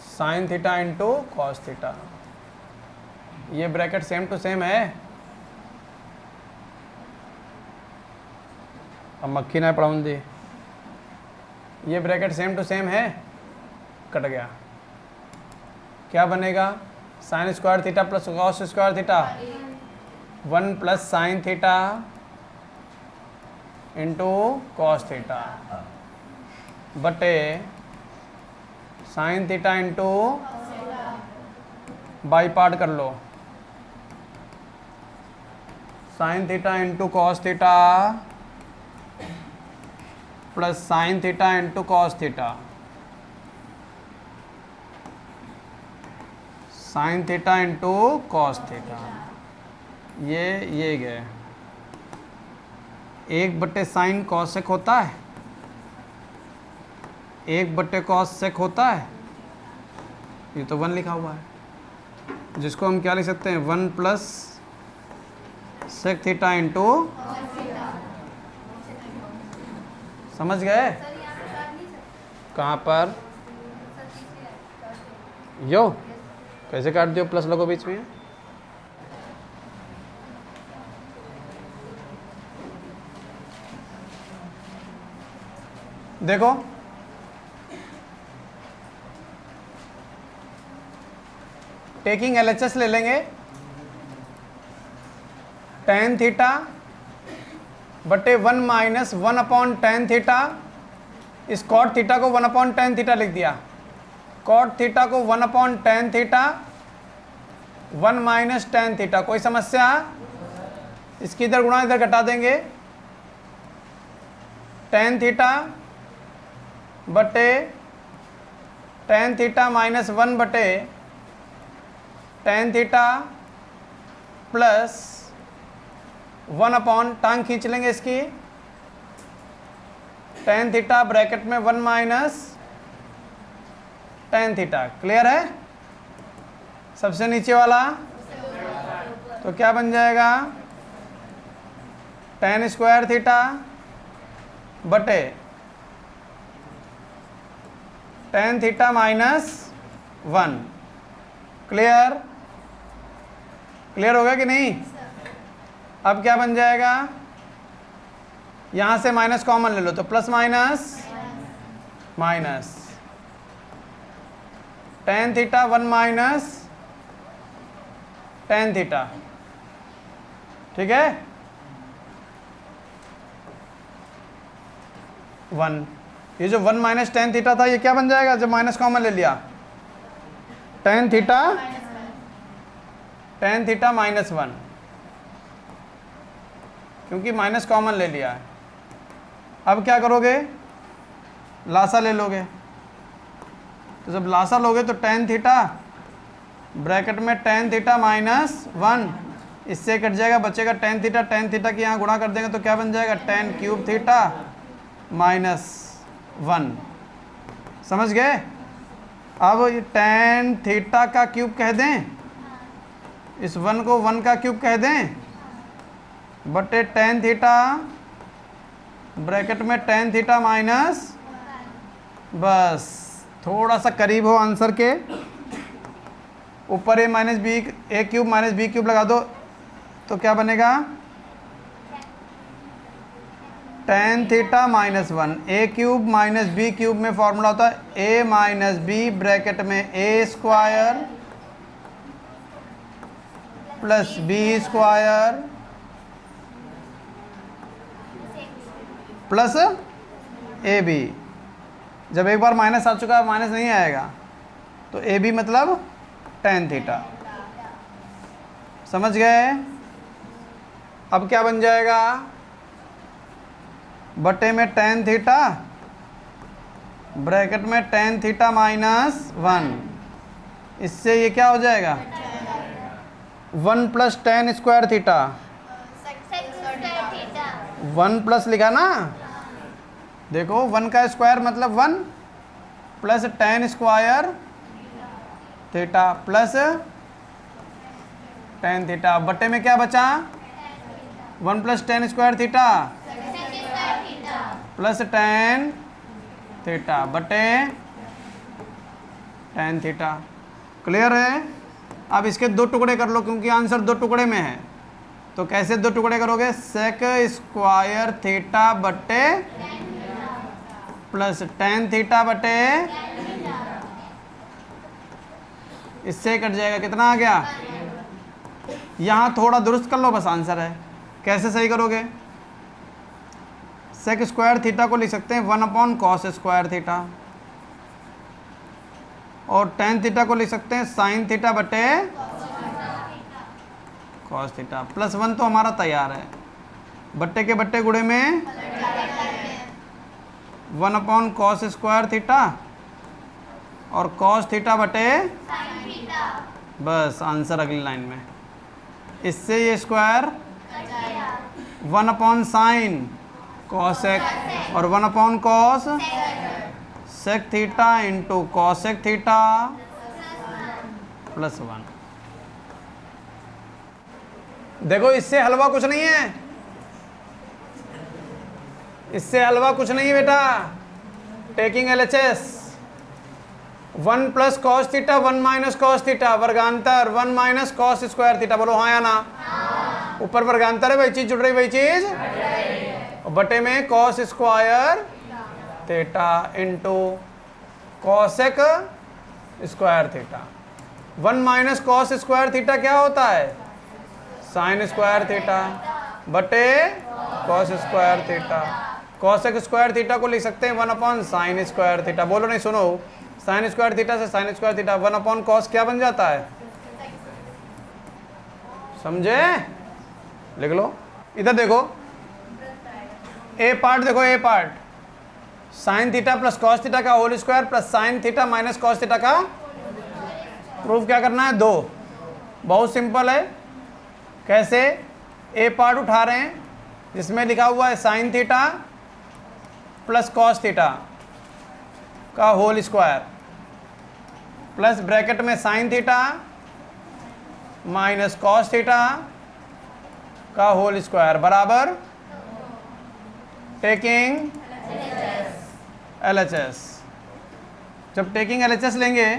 sine theta into cos theta. ये bracket same to same है। अब मक्खी ना पढ़ाऊँ दी। ये ब्रैकेट सेम टू सेम है, cut गया। क्या बनेगा? Sine square theta plus cos square theta, 1 plus sine theta into cos theta बटे sine theta into, by part कर लो, sine theta into cos theta plus sine theta into cos theta, sine theta into cos theta, ये गए। 1 बटे sign cosec होता है, 1 बटे cos सेक होता है, ये तो 1 लिखा हुआ है, जिसको हम क्या लिख सकते हैं? 1 प्लस सेक थीटा इंटू, समझ गए? कहाँ पर? यो कैसे काट दियो? प्लस लगो बीच में। देखो टेकिंग LHS ले लेंगे, tan थीटा बटे 1 माइनस 1 अपॉन tan थीटा, इस कॉट थीटा को 1 अपॉन tan थीटा लिख दिया, कॉट थीटा को 1 upon tan theta, 1 minus tan theta. कोई समस्या? इसकी इधर गुणा इधर घटा देंगे, tan थीटा बटे tan थीटा माइनस 1 बटे tan थीटा प्लस 1 अपॉन, टांग खींच लेंगे इसकी, tan थीटा ब्रैकेट में 1 माइनस tan थीटा। क्लियर है? सबसे नीचे वाला तो क्या बन जाएगा? tan स्क्वायर थीटा बटे tan theta minus 1। Clear? Clear हो गया कि नहीं? अब क्या बन जाएगा? यहां से माइनस कॉमन ले लो तो plus minus minus, tan theta 1 minus tan theta. ठीक है? 1, ये जो 1 माइनस tan थीटा था ये क्या बन जाएगा जब माइनस कॉमन ले लिया? tan थीटा माइनस 1, क्योंकि माइनस कॉमन ले लिया है। अब क्या करोगे? लासा ले लोगे, तो जब लासा लोगे तो tan थीटा ब्रैकेट में tan थीटा माइनस 1, इससे कट जाएगा, बचेगा tan थीटा की यहाँ गुणा कर देंगे तो क्या बन जाएगा? tan cube theta minus 1। समझ गए? अब ये tan थीटा का क्यूब कह दें, इस 1 को 1 का क्यूब कह दें, बटे tan थीटा ब्रैकेट में tan थीटा माइनस, बस थोड़ा सा करीब हो आंसर के, ऊपर a cube minus b cube लगा दो तो क्या बनेगा? tan theta minus 1, a cube minus b cube में फॉर्मूला होता है a माइनस b ब्रैकेट में a square plus b square plus A B. जब एक बार माइनस आ चुका है, माइनस नहीं आएगा, तो ए बी मतलब tan थीटा। समझ गए? अब क्या बन जाएगा? बटे में tan थीटा ब्रैकेट में tan थीटा माइनस 1, इससे ये क्या हो जाएगा? 1 plus tan square theta, 1 plus लिखा ना, देखो 1 का स्क्वायर मतलब 1 plus tan square theta plus tan theta, बटे में क्या बचा? 1 plus tan square theta plus tan theta बटे tan थीटा। क्लियर है? अब इसके 2 टुकड़े कर लो, क्योंकि आंसर 2 टुकड़े में है। तो कैसे 2 टुकड़े करोगे? सेक स्क्वायर थीटा बटे प्लस टेन थीटा बटे, इससे कट जाएगा, कितना आ गया? यहाँ थोड़ा दुरुस्त कर लो बस, आंसर है। कैसे सही करोगे? सेक स्क्वायर थीटा को लिख सकते हैं 1 कॉस स्क्वायर थीटा, और टेन थीटा को लिख सकते हैं साइन थीटा बटे कॉस थीटा। प्लस 1 तो हमारा तैयार है, बट्टे के बट्टे गुणे में 1 कॉस स्क्वायर थीटा और कॉस थीटा बटे, बस आंसर अगली लाइन में। इससे ये स्क्वायर 1 साइन कॉसेक और 1 cosec theta into cosec theta plus 1। देखो इससे हलवा कुछ नहीं है, इससे हलवा कुछ नहीं है बेटा। Taking LHS 1 plus cos theta 1 minus cos theta, वर्गांतर 1 माइनस कॉस स्क्वायर थीटा। बोलो हाँ या ना? ऊपर वर्गांतर है, वही चीज जुड़ रही, वही चीज, और बटे में cos square theta into cosec square theta. 1 minus cos square theta क्या होता है? साइन स्क्वायर थीटा बटे cos square theta. Cosec square theta को लिख सकते हैं 1 साइन स्क्वायर थीटा। बोलो नहीं, सुनो, साइन स्क्वायर थीटा से साइन स्क्वायर थीटा 1 कॉस क्या बन जाता है? समझे? लिख लो। इधर देखो, ए पार्ट देखो, A part sine theta plus cos theta का whole square plus sine theta minus cos theta का प्रूफ क्या करना है? 2। बहुत सिंपल है। कैसे? ए पार्ट उठा रहे हैं जिसमें लिखा हुआ है sine theta plus cos theta का होल स्क्वायर प्लस ब्रैकेट में sine theta minus cos theta का होल स्क्वायर बराबर टेकिंग LHS। जब टेकिंग LHS लेंगे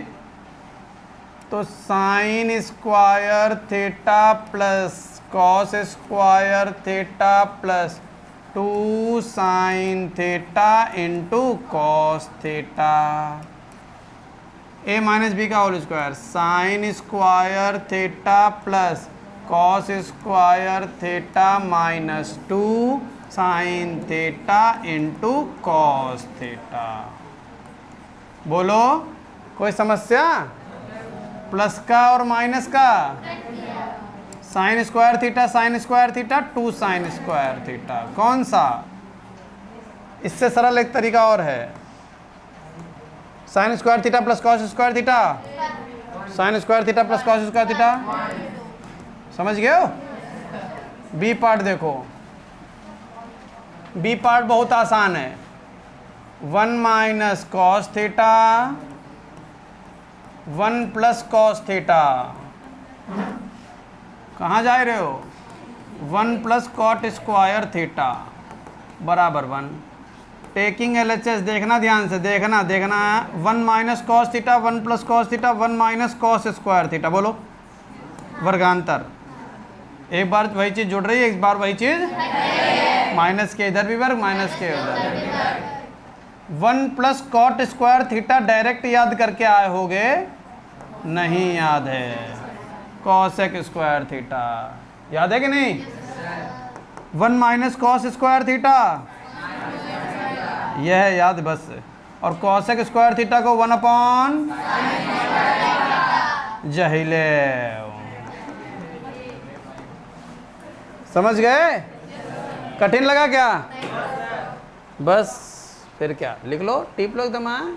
तो sine square theta plus cos square theta plus 2 sine theta into cos theta, A minus B का whole square, sine square theta plus cos square theta minus 2 sine theta into cos theta. बोलो कोई समस्या? Plus का और minus का, sign square theta 2 sign square theta. कौन सा? इससे सरल एक तरीका और है, sign square theta plus cos square theta, sine square theta plus cos square theta. समझ गए हो? बी पार्ट देखो, बी पार्ट बहुत आसान है। 1 minus cos theta 1 plus cos theta. कहाँ जा रहे हो? 1 प्लस कॉट स्क्वायर थीटा बराबर 1। टेकिंग LHS देखना, ध्यान से देखना 1 minus cos theta 1 plus cos theta 1 minus cos square theta. बोलो वर्गांतर, एक बार वही चीज जुड़ रही है, एक बार वही चीज, माइनस के इधर भी वर्ग, माइनस के उधर। 1 plus cot square theta direct याद करके आए होगे? नहीं याद है। कॉसेक स्क्वायर थीटा याद है कि नहीं? 1 माइनस कॉस स्क्वायर थीटा यह है याद बस, और कॉसेक स्क्वायर थीटा को 1 जहिले। समझ गए? कठिन लगा क्या? बस फिर क्या लिख लो, टिप लो एकदम।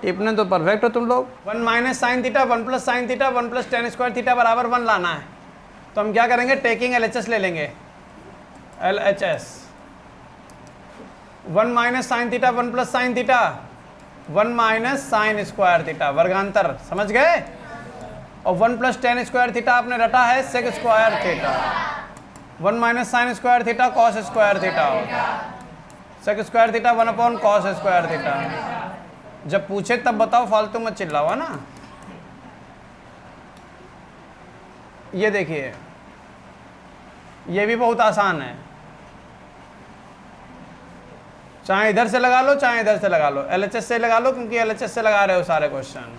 टिपने तो परफेक्ट हो तुम लोग। 1 minus sine theta 1 plus sine theta 1 plus ten square theta बराबर 1 लाना है। तो हम क्या करेंगे? टेकिंग LHS ले लेंगे। LHS 1 minus sine theta 1 plus sine theta 1 minus sine square theta, वर्गांतर। समझ गए? और 1 प्लस टेन स्क्वायर थीटा आपने रटा है sec square theta. 1 minus sine square theta cos square theta होगा, sec square theta 1 cos square theta. जब पूछे तब बताओ, फालतू मत चिल्लाओ ना। ये देखिए, ये भी बहुत आसान है। चाहे इधर से लगा लो चाहे इधर से लगा लो, LHS से लगा लो क्योंकि LHS से लगा रहे हो सारे क्वेश्चन।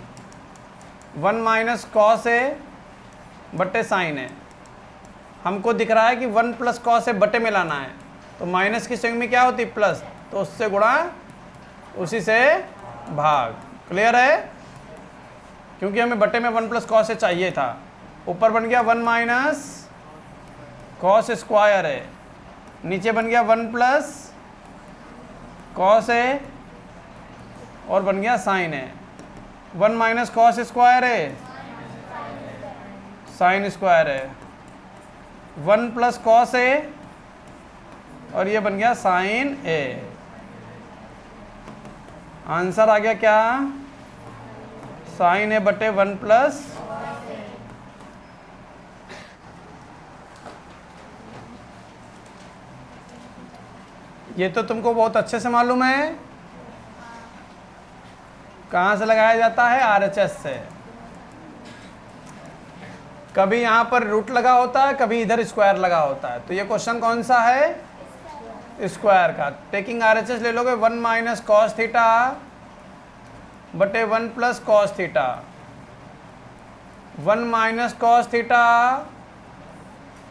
1 माइनस कॉस ए बटे साइन ए, हमको दिख रहा है कि 1 प्लस कॉस ए बटे में लाना है, तो माइनस की स्विंग में क्या होती प्लस, तो उससे गुणा उसी से भाग। क्लियर है? क्योंकि हमें बटे में 1 प्लस कॉस ए चाहिए था। ऊपर बन गया 1 माइनस कॉस स्क्वायर है, नीचे बन गया 1 प्लस कॉस ए और बन गया साइन ए। 1 माइनस कॉस स्क्वायर है साइन स्क्वायर है, 1 प्लस कॉस ए और ये बन गया साइन ए। आंसर आ गया क्या? साइन ए बटे 1 प्लस। ये तो तुमको बहुत अच्छे से मालूम है। कहाँ से लगाया जाता है? RHS से। कभी यहाँ पर रूट लगा होता है, कभी इधर स्क्वायर लगा होता है। तो ये क्वेश्चन कौन सा है? स्क्वायर का। टेकिंग RHS ले लोगे 1 माइनस कॉस थीटा बटे 1 plus cos theta. 1 minus cos theta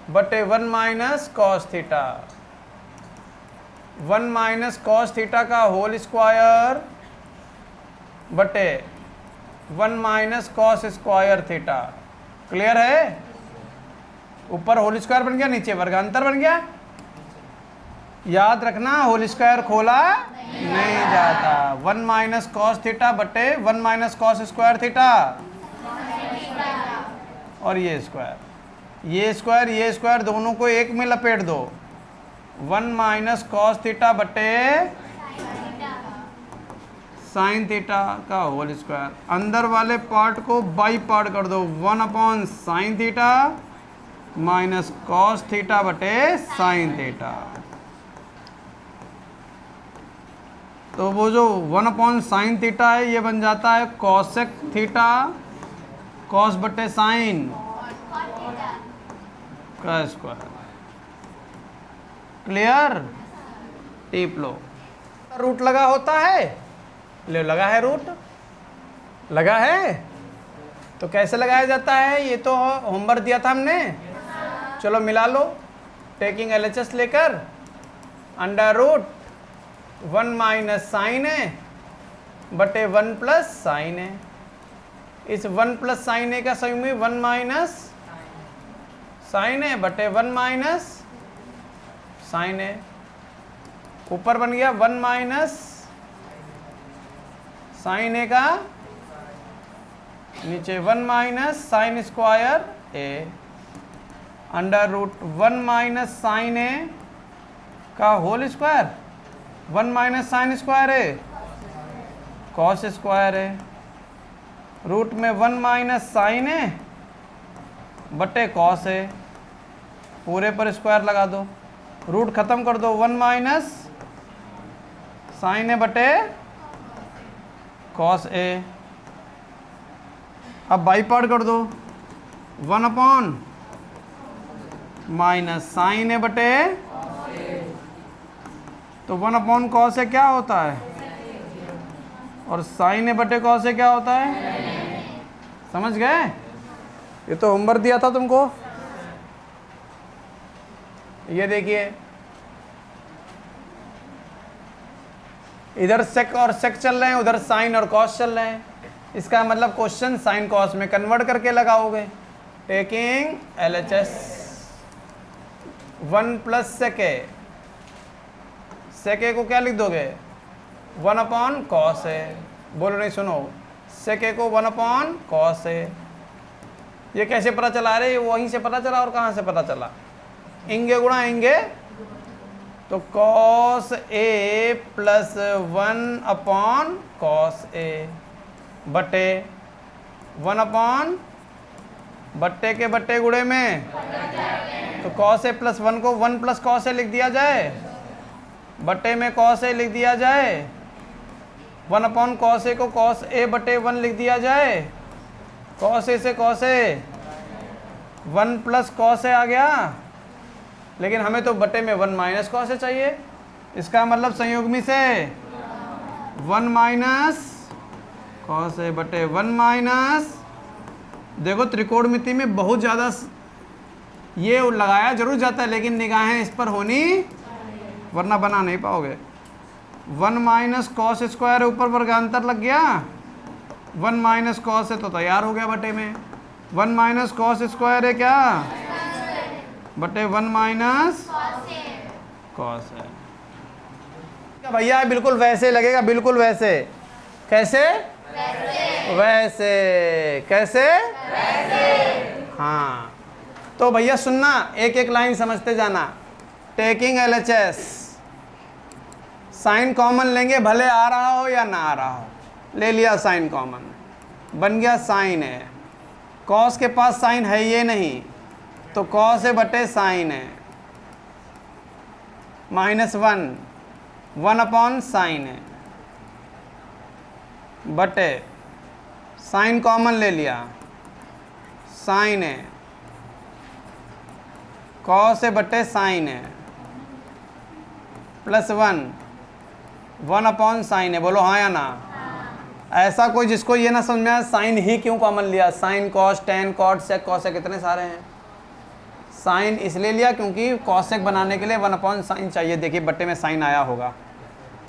बटे 1 minus cos theta. 1 minus cos theta का होल स्क्वायर बटे 1 minus cos square theta. Clear है? ऊपर होल स्क्वायर बन गया, नीचे वर्गांतर बन गया। याद रखना, होल स्क्वायर खोला नहीं जाता। 1 माइनस कॉस थीटा बटे 1 माइनस कॉस स्क्वायर थीटा और ये स्क्वायर दोनों को एक में लपेट दो। 1 माइनस कॉस थीटा बटे साइन थीटा का होल स्क्वायर। अंदर वाले पार्ट को बाई पार्ट कर दो, 1 upon sine theta minus cos theta बटे साइन थीटा। तो वो जो 1 अपॉन साइन थीटा है ये बन जाता है कॉसेक थीटा कॉस बटे साइन का स्क्वायर। क्लियर? टिप लो। रूट लगा होता है, ले लगा है, रूट लगा है। तो कैसे लगाया जाता है? ये तो होमवर्क दिया था हमने। चलो मिला लो। टेकिंग LHS लेकर अंडर रूट 1 माइनस साइन ए बटे 1 प्लस साइन ए। इस 1 प्लस साइन ए का सही में 1 माइनस साइन ए बटे 1 माइनस साइन ए। ऊपर बन गया 1 माइनस साइन ए का, नीचे 1 minus sine square A under root 1 minus sine A का whole square. 1 minus sine square है कॉस स्क्वायर है, रूट में 1 माइनस साइन है बटे कॉस है। पूरे पर स्क्वायर लगा दो, रूट खत्म कर दो। 1 माइनस साइन है बटे कॉस ए। अब बाई पार्ट कर दो, 1 अपॉन माइनस साइन ए बटे, तो 1 अपॉन कॉस ए क्या होता है और साइन ए बटे कॉस ए क्या होता है। समझ गए? ये तो होमवर्क दिया था तुमको। ये देखिए, इधर सेक और सेक चल रहे हैं, उधर साइन और कॉस चल रहे हैं। इसका मतलब क्वेश्चन साइन कॉस में कन्वर्ट करके लगाओगे। टेकिंग LHS 1 प्लस सेक ए, सेक ए को क्या लिख दोगे 1 अपॉन कॉस ए। बोलो नहीं, सुनो, सेक ए को 1 अपॉन कॉस ए। ये कैसे पता चला? रहे वहीं से पता चला। और कहाँ से पता चला? इंगे गुणा इंगे, तो cos A plus 1 upon cos A बटे 1 अपॉन बट्टे के बट्टे गुणे में, तो कॉस ए प्लस 1 को 1 प्लस कॉस ए लिख दिया जाए, बट्टे में कॉस ए लिख दिया जाए। 1 अपॉन कॉस ए को कॉस ए बटे 1 लिख दिया जाए। कॉस ए से cos A 1 plus cos A आ गया, लेकिन हमें तो बटे में 1 माइनस कॉस ए चाहिए। इसका मतलब संयुग्मी से 1 माइनस कॉस ए बटे 1 माइनस, देखो त्रिकोणमिति में बहुत ज़्यादा ये लगाया जरूर जाता है, लेकिन निगाहें इस पर होनी, वरना बना नहीं पाओगे। 1 माइनस कॉस स्क्वायर, ऊपर वर्गांतर लग गया, 1 माइनस कॉस है तो तैयार हो गया बटे में। 1 माइनस कॉस स्क्वायर है क्या, बटे 1 माइनस कॉस है। भैया बिल्कुल वैसे लगेगा, बिल्कुल वैसे। कैसे? वैसे। कैसे? हाँ, तो भैया सुनना, एक एक लाइन समझते जाना। टेकिंग LHS, साइन कॉमन लेंगे, भले आ रहा हो या ना आ रहा हो। ले लिया साइन कॉमन, बन गया साइन है। कॉस के पास साइन है ये नहीं, तो कॉस है बटे साइन है, -1, 1 अपॉन साइन है, बटे साइन कॉमन ले लिया, साइन है, कॉस है बटे साइन है, +1, 1 अपॉन साइन है। बोलो हाँ या ना? ऐसा कोई जिसको ये ना समझ में आया साइन ही क्यों कॉमन लिया, sine cos tan cot sec cosec कितने सारे हैं। साइन इसलिए लिया क्योंकि कॉसेक बनाने के लिए 1 अपॉन साइन चाहिए। देखिए बट्टे में साइन आया होगा,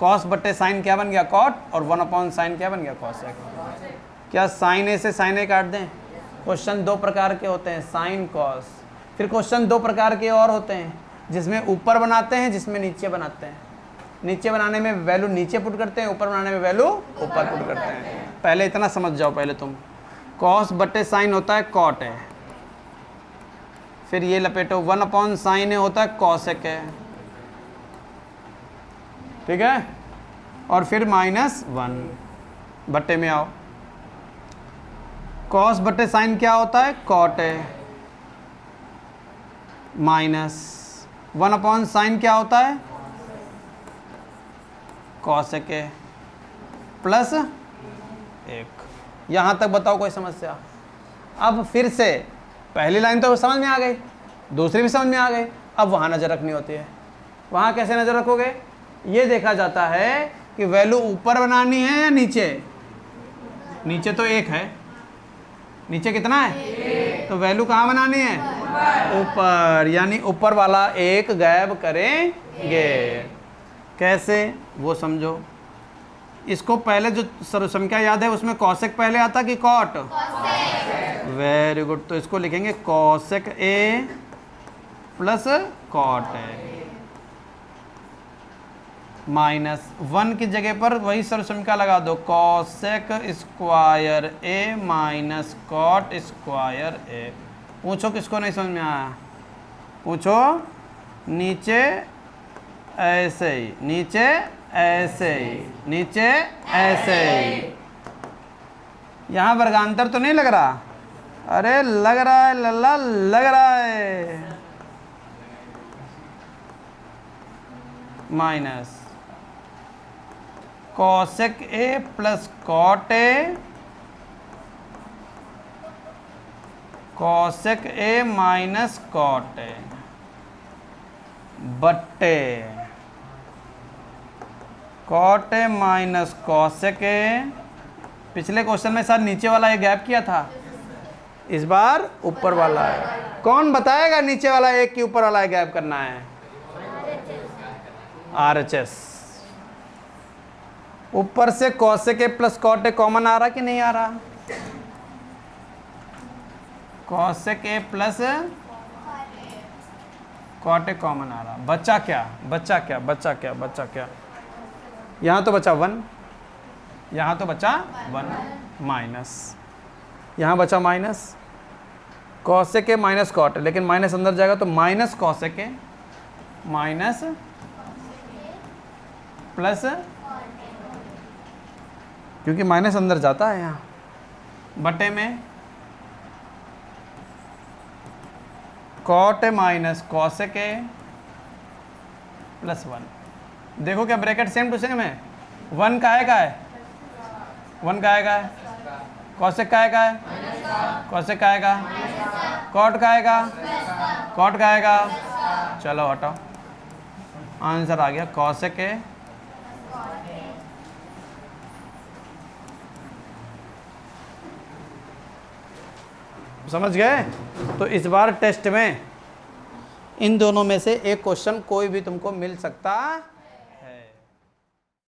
कॉस बट्टे साइन क्या बन गया, कॉट, और 1 अपॉन साइन क्या बन गया, कॉसेक। क्या साइन ए से साइन ए काट दें? क्वेश्चन 2 प्रकार के होते हैं, साइन कॉस। फिर क्वेश्चन 2 प्रकार के और होते हैं, जिसमें ऊपर बनाते हैं, जिसमें नीचे बनाते हैं। नीचे बनाने में वैल्यू नीचे पुट करते हैं, ऊपर बनाने में वैल्यू ऊपर पुट करते हैं। पहले इतना समझ जाओ, पहले तुम कॉस बटे साइन होता है कॉट है, फिर ये लपेटो 1 अपॉन साइन होता है कॉसेक है, ठीक है, और फिर -1 बट्टे में आओ। कॉस बटे साइन क्या होता है, कॉट है, -1 अपॉन साइन क्या होता है, कॉसेक है, +1। यहाँ तक बताओ कोई समस्या? अब फिर से पहली लाइन तो समझ में आ गई, दूसरी भी समझ में आ गई। अब वहाँ नज़र रखनी होती है। वहाँ कैसे नज़र रखोगे? ये देखा जाता है कि वैल्यू ऊपर बनानी है या नीचे। नीचे तो 1 है, नीचे कितना है, तो वैल्यू कहाँ बनानी है, ऊपर, यानी ऊपर वाला 1 गायब करेंगे। कैसे वो समझो। इसको पहले जो सर्वसंख्या याद है उसमें कॉसेक पहले आता कि कॉट, वेरी गुड। तो इसको लिखेंगे cosec A plus cot A, -1 की जगह पर वही सर्वसंख्या लगा दो, cosec square A minus cot square A. पूछो किसको नहीं समझ में आया, पूछो। नीचे ऐसे ही, नीचे ऐसे ही, नीचे ऐसे ही। यहाँ वर्गांतर तो नहीं लग रहा? अरे लग रहा है लल्ला, लग रहा है। Minus cosec A plus cot A, cosec A minus cot A, बट्टे cot A minus cosec A. पिछले क्वेश्चन में सर नीचे वाला ये गैप किया था, इस बार ऊपर वाला है। कौन बताएगा नीचे वाला एक के ऊपर वाला गैप करना है? RHS। ऊपर से cosec A plus cot A common आ रहा कि नहीं आ रहा? Cosec A plus cot A common आ रहा। बच्चा क्या, बच्चा क्या, बच्चा क्या, बच्चा क्या? यहाँ तो बचा 1, यहाँ तो बचा 1 माइनस, यहाँ बचा minus cosec A minus cot, लेकिन माइनस अंदर जाएगा तो minus cosec A minus plus, क्योंकि माइनस अंदर जाता है यहाँ, बटे में cot A minus cosec A +1। देखो क्या ब्रैकेट सेम टू सेम है। 1 का है, 1 का है, कॉसेक का है, कॉसेक का है, कॉट का है, कॉट का है। चलो हटाओ, आंसर आ गया कॉसेक ए। समझ गए? तो इस बार टेस्ट में इन दोनों में से एक क्वेश्चन कोई भी तुमको मिल सकता